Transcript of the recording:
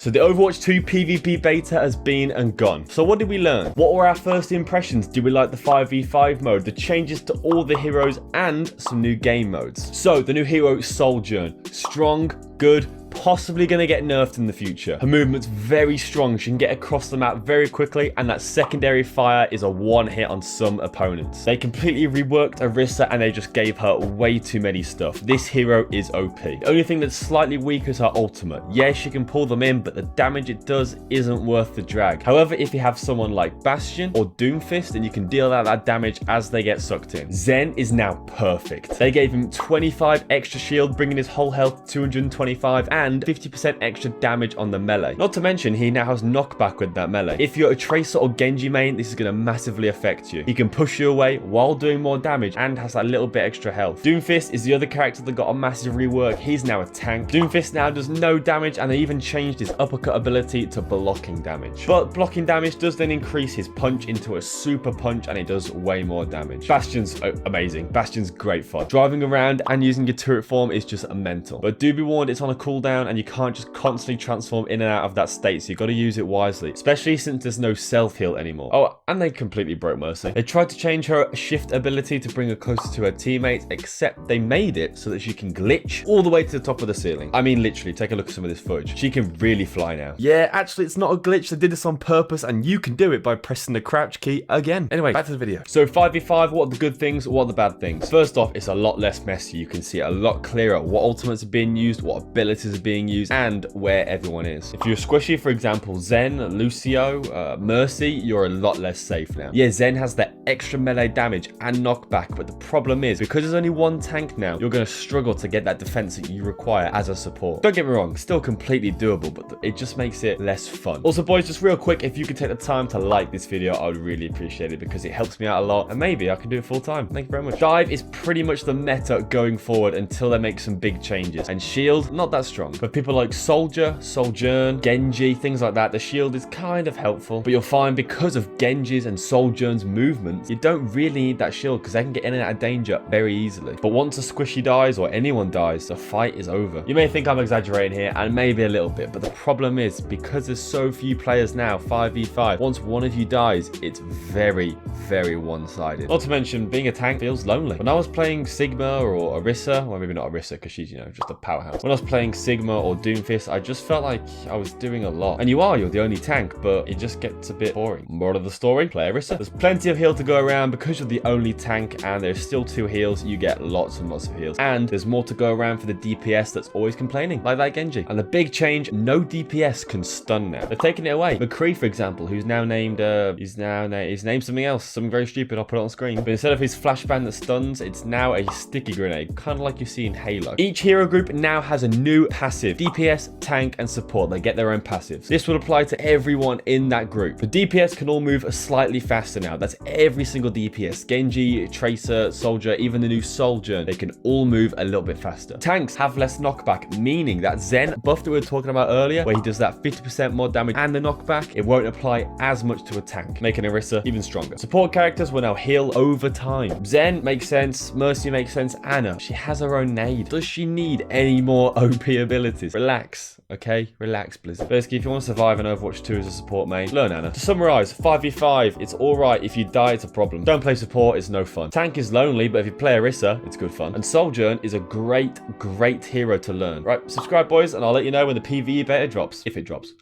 So the Overwatch 2 PvP beta has been and gone. So what did we learn? What were our first impressions? Did we like the 5v5 mode, the changes to all the heroes, and some new game modes? So the new hero, Sojourn. Strong, good, possibly going to get nerfed in the future. Her movement's very strong. She can get across the map very quickly, and that secondary fire is a one hit on some opponents. They completely reworked Orisa, and they just gave her way too many stuff. This hero is OP. The only thing that's slightly weak is her ultimate. Yeah, she can pull them in, but the damage it does isn't worth the drag. However, if you have someone like Bastion or Doomfist, then you can deal out that damage as they get sucked in. Zen is now perfect. They gave him 25 extra shield, bringing his whole health to 225, and 50% extra damage on the melee. Not to mention, he now has knockback with that melee. If you're a Tracer or Genji main, this is going to massively affect you. He can push you away while doing more damage and has that little bit extra health. Doomfist is the other character that got a massive rework. He's now a tank. Doomfist now does no damage, and they even changed his uppercut ability to blocking damage. But blocking damage does then increase his punch into a super punch, and it does way more damage. Bastion's amazing. Bastion's great fun. Driving around and using your turret form is just mental. But do be warned, it's on a cooldown, and you can't just constantly transform in and out of that state, so you got to use it wisely, especially since there's no self-heal anymore. Oh, and they completely broke Mercy. They tried to change her shift ability to bring her closer to her teammates, except they made it so that she can glitch all the way to the top of the ceiling. I mean, literally, take a look at some of this footage. She can really fly now. Yeah, actually, it's not a glitch. They did this on purpose, and you can do it by pressing the crouch key again. Anyway, back to the video. So 5v5, what are the good things? What are the bad things? First off, it's a lot less messy. You can see it a lot clearer what ultimates are being used, what abilities are being used, and where everyone is. If you're squishy, for example, Zen, Lucio, Mercy, you're a lot less safe now. Yeah, Zen has that extra melee damage and knockback, but the problem is, because there's only one tank now, you're going to struggle to get that defense that you require as a support. Don't get me wrong, still completely doable, but it just makes it less fun. Also, boys, just real quick, if you could take the time to like this video, I would really appreciate it, because it helps me out a lot, and maybe I can do it full time. Thank you very much. Dive is pretty much the meta going forward until they make some big changes, and shield, not that strong, but people like Soldier, Sojourn, Genji, things like that, the shield is kind of helpful, but you'll find because of Genji's and Sojourn's movements, you don't really need that shield because they can get in and out of danger very easily. But once a squishy dies or anyone dies, the fight is over. You may think I'm exaggerating here, and maybe a little bit, but the problem is, because there's so few players now, 5v5, once one of you dies, it's very, very one-sided. Not to mention, being a tank feels lonely. When I was playing Sigma or Orisa, well, maybe not Orisa because she's, just a powerhouse. When I was playing Sigma or Doomfist, I just felt like I was doing a lot. And you're the only tank, but it just gets a bit boring. Moral of the story, play Orisa. There's plenty of heal to go around because you're the only tank, and there's still 2 heals. You get lots and lots of heals. And there's more to go around for the DPS that's always complaining, like that Genji. And the big change, no DPS can stun now. They're taking it away. McCree, for example, who's now named, he's named something else, something very stupid. I'll put it on screen. But instead of his flashbang that stuns, it's now a sticky grenade, kind of like you see in Halo. Each hero group now has a new passive. DPS, tank, and support. They get their own passives. This will apply to everyone in that group. The DPS can all move slightly faster now. That's every single DPS. Genji, Tracer, Soldier, even the new Sojourn. They can all move a little bit faster. Tanks have less knockback, meaning that Zen buff that we were talking about earlier, where he does that 50% more damage and the knockback, it won't apply as much to a tank, making Orisa even stronger. Support characters will now heal over time. Zen makes sense. Mercy makes sense. Anna, she has her own nade. Does she need any more OP abilities? Relax, okay? Relax, Blizzard. Basically, if you want to survive in Overwatch 2 as a support main, learn Anna. To summarize, 5v5, it's alright. If you die, it's a problem. Don't play support, it's no fun. Tank is lonely, but if you play Orisa, it's good fun. And Sojourn is a great hero to learn. Right, subscribe, boys, and I'll let you know when the PvE beta drops, if it drops.